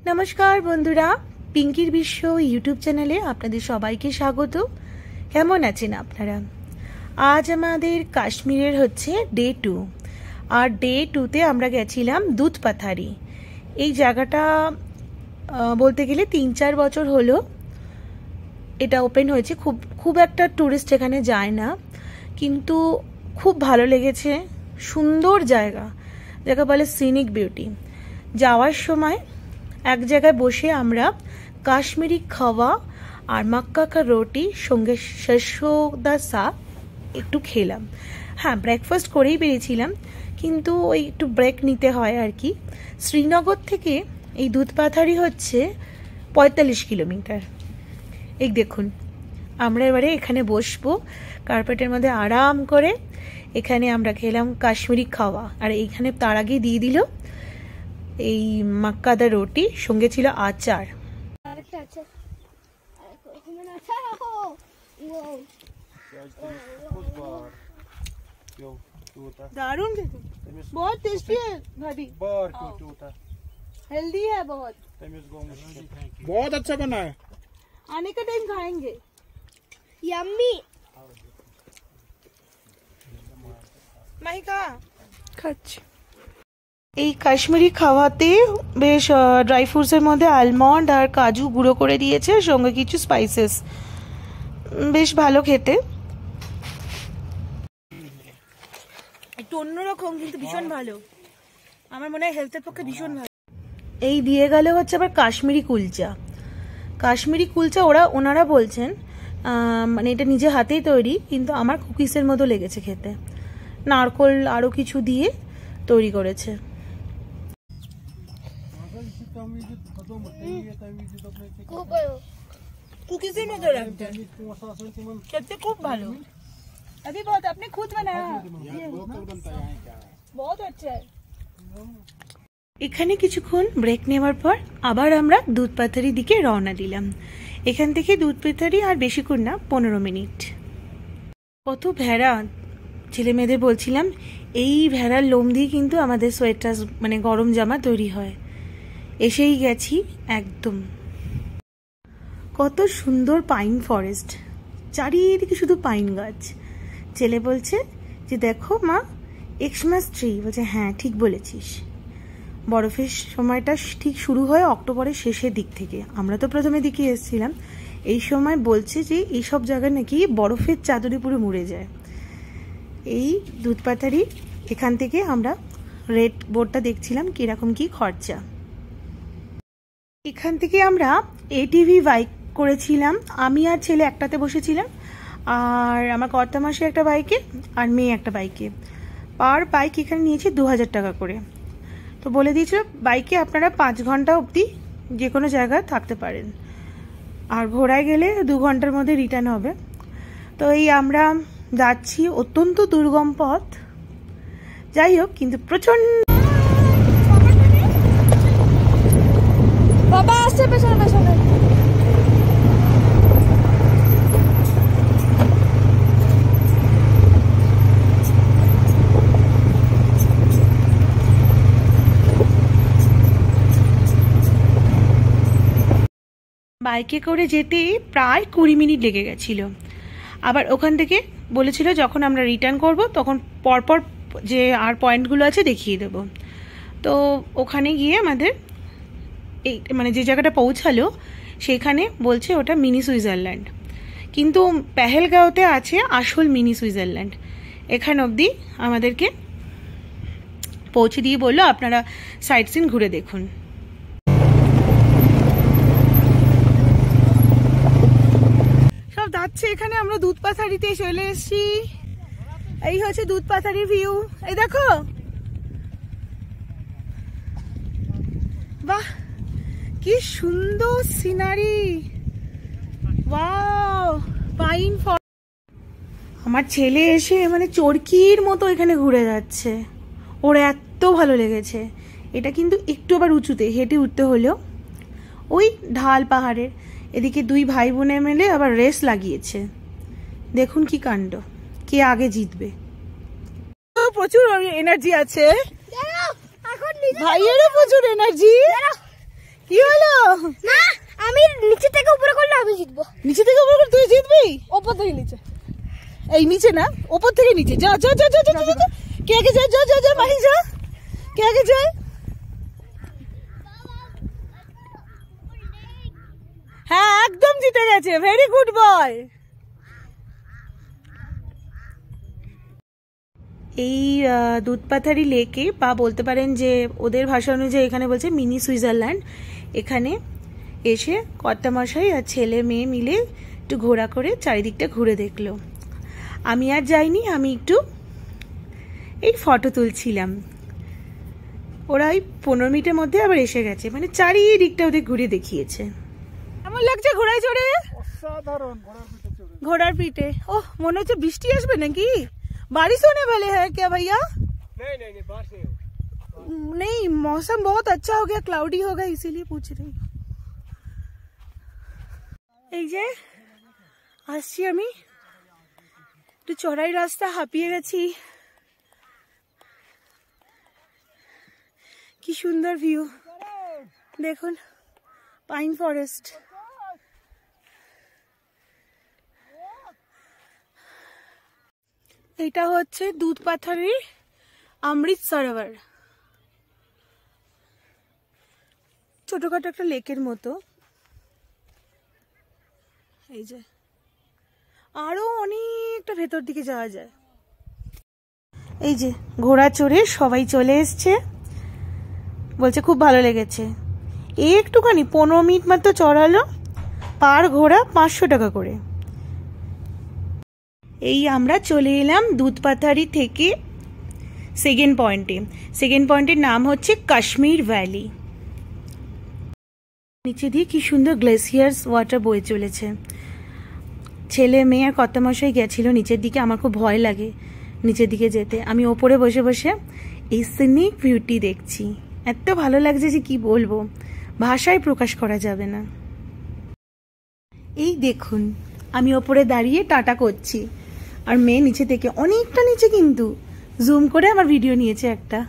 नमस्कार बंधुरा पिंकिर विश्व यूट्यूब चैनेले आपनादेर सबाइके स्वागत। केमन आछेन आपनारा? आज आमादेर काश्मीरेर होच्छे डे 2 और डे 2 ते आमरा गेछिलाम दूधपाथारी। এই জায়গাটা বলতে গেলে 3-4 বছর হলো এটা ওপেন হয়েছে। খুব একটা টুরিস্ট এখানে যায় না, কিন্তু খুব ভালো লেগেছে। সুন্দর জায়গা, যাকে বলে সিনিক বিউটি। যাওয়ার সময় এক জায়গায় বসে আমরা কাশ্মীরি খাওয়া আর মাক্কা কা রুটি সঙ্গে सरसों শাক একটু খেলাম। হ্যাঁ, ব্রেকফাস্ট করেই বেরিয়েছিলাম, কিন্তু ওই একটু ব্রেক নিতে হয় আর কি। শ্রীনগর থেকে এই দুধপাথারি হচ্ছে 45 কিলোমিটার। এই দেখুন, আমরা এবারে এখানে বসবো কার্পেটের মধ্যে আরাম করে। এখানে আমরা খেলাম কাশ্মীরি খাওয়া, আর এইখানে তার আগে দিয়ে দিল এই মাক্কাদা রুটি, সঙ্গে ছিল আচার। दारुण बहुत टेस्टी है भाभी, हेल्दी है बहुत अच्छा बना है। आने का टाइम खाएंगे। यम्मी माहिका खाচ্ছি। এই কাশ্মীরি খাওয়াতে বেশ ড্রাই ফ্রুটসের মধ্যে আলমন্ড আর কাজু গুঁড়ো করে দিয়েছে, সঙ্গে কিছু স্পাইসেস। বেশ ভালো খেতে, একটু অন্যরকম, কিন্তু ভীষণ ভালো। আমার মনে হয় হেলথের পক্ষে ভীষণ ভালো। এই দিয়ে গেল হচ্ছে আবার কাশ্মীরি কুলচা। কাশ্মীরি কুলচা ওনারা বলছেন মানে এটা নিজে হাতেই তৈরি, কিন্তু আমার কুকিজের মতো লেগেছে খেতে। নারকোল আরো কিছু দিয়ে তৈরি করেছে। কুকিজের মতো লাগছে, খেতে খুব ভালো। अभी बहुत आपने खुद बनाया, बहुत अच्छा है। এখানে কিছুক্ষণ ব্রেক নেওয়ার পর আবার আমরা দুধপাথারির দিকে রওনা দিলাম। এখান থেকে দুধপাথারি আর বেশিক্ষণ না, 15 মিনিট। কত ভেড়া, ছেলে মেয়েদের বলছিলাম এই ভেড়ার লোম দিয়ে কিন্তু আমাদের সোয়েটার মানে গরম জামা তৈরি হয়। এসেই গেছি একদম। কত সুন্দর পাইন ফরেস্ট, চারিদিকে শুধু পাইন গাছ। ছেলে বলছে যে দেখো মা, এক্সমাস ট্রি। বলছে হ্যাঁ ঠিক বলেছিস। বরফের সময়টা ঠিক শুরু হয় অক্টোবরের শেষের দিক থেকে। আমরা তো প্রথমে দিকে এসেছিলাম। এই সময় বলছে যে এইসব জায়গায় নাকি বরফের চাদরে পুরো মুড়ে যায়। এই দুধপাথারি এখান থেকে আমরা রেড বোর্ডটা দেখছিলাম কিরকম কি খরচা। এখান থেকে আমরা এটিভি বাইক করেছিলাম। আমি আর ছেলে একটাতে বসেছিলাম, আর আমার কর্তামাসি একটা বাইকে আর মেয়ে একটা বাইকে। পার বাইক এখানে নিয়েছে 2000 টাকা করে। তো বলে দিয়েছিল বাইকে আপনারা 5 ঘন্টা অবধি যে কোনো জায়গায় থাকতে পারেন, আর ঘোড়ায় গেলে 2 ঘন্টার মধ্যে রিটার্ন হবে। তো এই আমরা যাচ্ছি, অত্যন্ত দুর্গম পথ। যাই হোক, কিন্তু প্রচন্ড বাবা আসছে পেছনে পেছনে। বাইকে করে যেতে প্রায় 20 মিনিট লেগে গেছিল। আবার ওখান থেকে বলেছিল যখন আমরা রিটার্ন করব তখন পরপর যে আর পয়েন্টগুলো আছে দেখিয়ে দেব। তো ওখানে গিয়ে আমাদের এই মানে যে জায়গাটা পৌঁছালো সেখানে বলছে ওটা মিনি সুইজারল্যান্ড, কিন্তু পেহেলগাঁওতে আছে আসল মিনি সুইজারল্যান্ড। এখানে অবধি আমাদেরকে পৌঁছে দিয়ে বললো আপনারা সাইট সিন ঘুরে দেখুন। যাচ্ছে এখানে আমরা দুধপাথারিতে চলে এসেছি। এই হচ্ছে দুধপাথারি ভিউ। এই দেখো, বাহ কি সুন্দর সিনারি, ওয়াও পাইন ফরেস্ট। আমার ছেলে এসে মানে চরকির মতো এখানে ঘুরে যাচ্ছে, ওর এত ভালো লেগেছে। এটা কিন্তু একটু আবার উঁচুতে, হেঁটে উঠতে হলেও ওই ঢাল পাহাড়ের। এদিকে 2 ভাই বোনে মিলে আবার রেস লাগিয়েছে। দেখুন কি কাণ্ড, কে আগে জিতবে। প্রচুর এনার্জি আছে ভাইয়েরও, প্রচুর এনার্জি। কি হলো? না, আমি নিচে থেকে উপরে করলে আমি জিতবো। নিচে থেকে উপরে করলে তুই জিতবি? উপর থেকে নিচে। এই নিচে না, উপর থেকে নিচে। যা যা যা যা যা যা। কে আগে যা যা যা যা মাহি যা। কে আগে যায়? হ্যাঁ একদম জিতে গেছে, ভেরি গুড বয়। এই দুধপাথারি লেকে বা বলতে পারেন যে ওদের ভাষা অনুযায়ী এখানে বলছে মিনি সুইজারল্যান্ড। এখানে এসে কর্তামশাই আর ছেলে মেয়ে মিলে একটু ঘোরা করে চারিদিকটা ঘুরে দেখলো। আমি আর যাইনি, আমি একটু এই ফটো তুলছিলাম। ওরা ওই 15 মিনিটের মধ্যে আবার এসে গেছে, মানে চারিদিকটা ওদের ঘুরে দেখিয়েছে। কেমন লাগছে ঘোড়ায় চড়ে? অসাধারণ। ঘোড়ার পিঠে। ওহ, মনে হচ্ছে বৃষ্টি আসবে নাকি? बारिश होने वाले है क्या भैया? नहीं बारिश नहीं। नहीं, मौसम बहुत अच्छा हो गया, क्लाउडी होगा इसीलिए पूछ रही। এই যে আসছি আমি, একটু চড়াই রাস্তা, হাঁপিয়ে গেছি। কি সুন্দর ভিউ দেখুন, পাইন ফরেস্ট। এটা হচ্ছে দুধপাথারির অমৃত সরোবর, ছোটখাটো একটা লেকের মতো। এই যে আরো অনেকটা ভেতর দিকে যাওয়া যায়। এই যে ঘোড়া চড়ে সবাই চলে এসছে, বলছে খুব ভালো লেগেছে। একটুখানি 15 মিনিট মাত্র চড়ালো, পার ঘোড়া 500 টাকা করে। এই আমরা চলে এলাম দুধপাথারি থেকে সেকেন্ড পয়েন্টে। সেকেন্ড পয়েন্টের নাম হচ্ছে কাশ্মীর ভ্যালি। নিচে দিয়ে কি সুন্দর গ্লেসিয়ার্স ওয়াটার বয়ে চলেছে। ছেলে মেয়ে আর কর্তামশাই গেছিল নিচের দিকে, আমার খুব ভয় লাগে নিচের দিকে যেতে। আমি ওপরে বসে বসে এই সিনিক বিউটি দেখছি, এত ভালো লাগছে যে কি বলবো, ভাষায় প্রকাশ করা যাবে না। এই দেখুন আমি ওপরে দাঁড়িয়ে টাটা করছি, আর মেয়ে নিচে থেকে, অনেকটা নিচে কিন্তু, জুম করে আমার ভিডিও নিয়েছে একটা।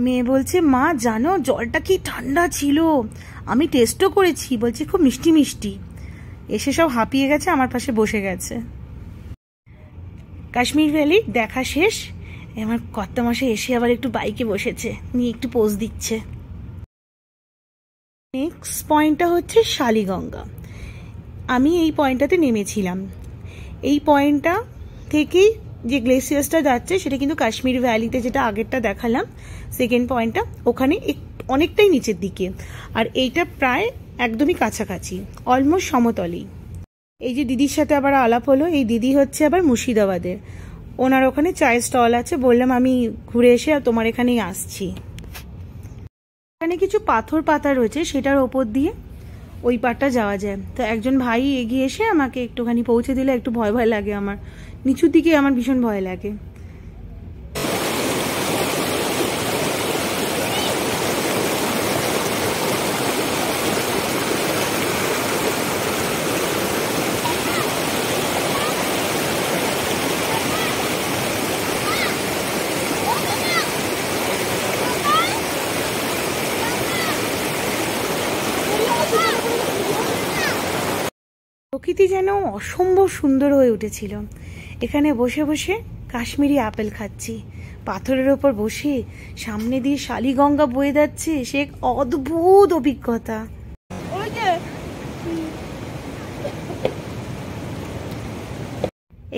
মেয়ে বলছে মা জানো জলটা কি ঠান্ডা ছিল, আমি টেস্টও করেছি, বলছি খুব মিষ্টি মিষ্টি। এসে সব হাঁপিয়ে গেছে, আমার পাশে বসে গেছে। কাশ্মীর ভ্যালি দেখা শেষ, আমার কর্তামশাই এসে আবার একটু বাইকে বসেছে, নিয়ে একটু পোজ দিচ্ছে। নেক্সট পয়েন্টটা হচ্ছে শালিগঙ্গা। আমি এই পয়েন্টটাতে নেমেছিলাম। এই পয়েন্টটা থেকেই যে গ্লেসিয়ার্সটা যাচ্ছে সেটা কিন্তু কাশ্মীর ভ্যালিতে, যেটা আগেরটা দেখালাম সেকেন্ড পয়েন্টটা, ওখানে অনেকটাই নিচের দিকে, আর এইটা প্রায় একদমই কাছাকাছি, অলমোস্ট সমতলই। এই যে দিদির সাথে আবার আলাপ হলো, এই দিদি হচ্ছে আবার মুর্শিদাবাদের, ওনার ওখানে চায়ের স্টল আছে। বললাম আমি ঘুরে এসে আর তোমার এখানেই আসছি। এখানে কিছু পাথর পাতা রয়েছে, সেটার ওপর দিয়ে ওই পারটা যাওয়া যায়। তো একজন ভাই এগিয়ে এসে আমাকে একটুখানি পৌঁছে দিলে, একটু ভয় ভয় লাগে আমার, নিচুর দিকে আমার ভীষণ ভয় লাগে। প্রকৃতি যেন অসম্ভব সুন্দর হয়ে উঠেছিল। এখানে বসে বসে কাশ্মীরি আপেল খাচ্ছি, পাথরের ওপর বসে, সামনে দিয়ে শালিগঙ্গা বয়ে যাচ্ছে, সে এক অদ্ভুত অভিজ্ঞতা।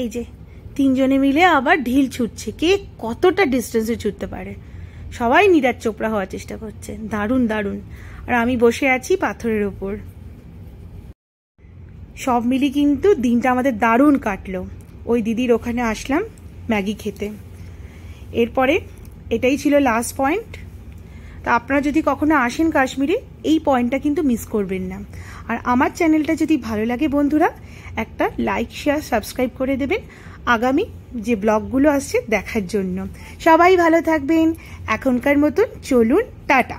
এই যে তিনজনে মিলে আবার ঢিল ছুটছে, কে কতটা ডিস্টেন্সে ছুটতে পারে। সবাই নীরাজ চোপড়া হওয়ার চেষ্টা করছে, দারুণ দারুণ। আর আমি বসে আছি পাথরের ওপর। সব মিলি কিন্তু দিনটা আমাদের দারুণ কাটলো। ওই দিদির ওখানে আসলাম ম্যাগি খেতে, এরপরে এটাই ছিল লাস্ট পয়েন্ট। তা আপনারা যদি কখনো আসেন কাশ্মীরে এই পয়েন্টটা কিন্তু মিস করবেন না। আর আমার চ্যানেলটা যদি ভালো লাগে বন্ধুরা একটা লাইক শেয়ার সাবস্ক্রাইব করে দেবেন আগামী যে ব্লগগুলো আসছে দেখার জন্য। সবাই ভালো থাকবেন, এখনকার মতন চলুন, টাটা।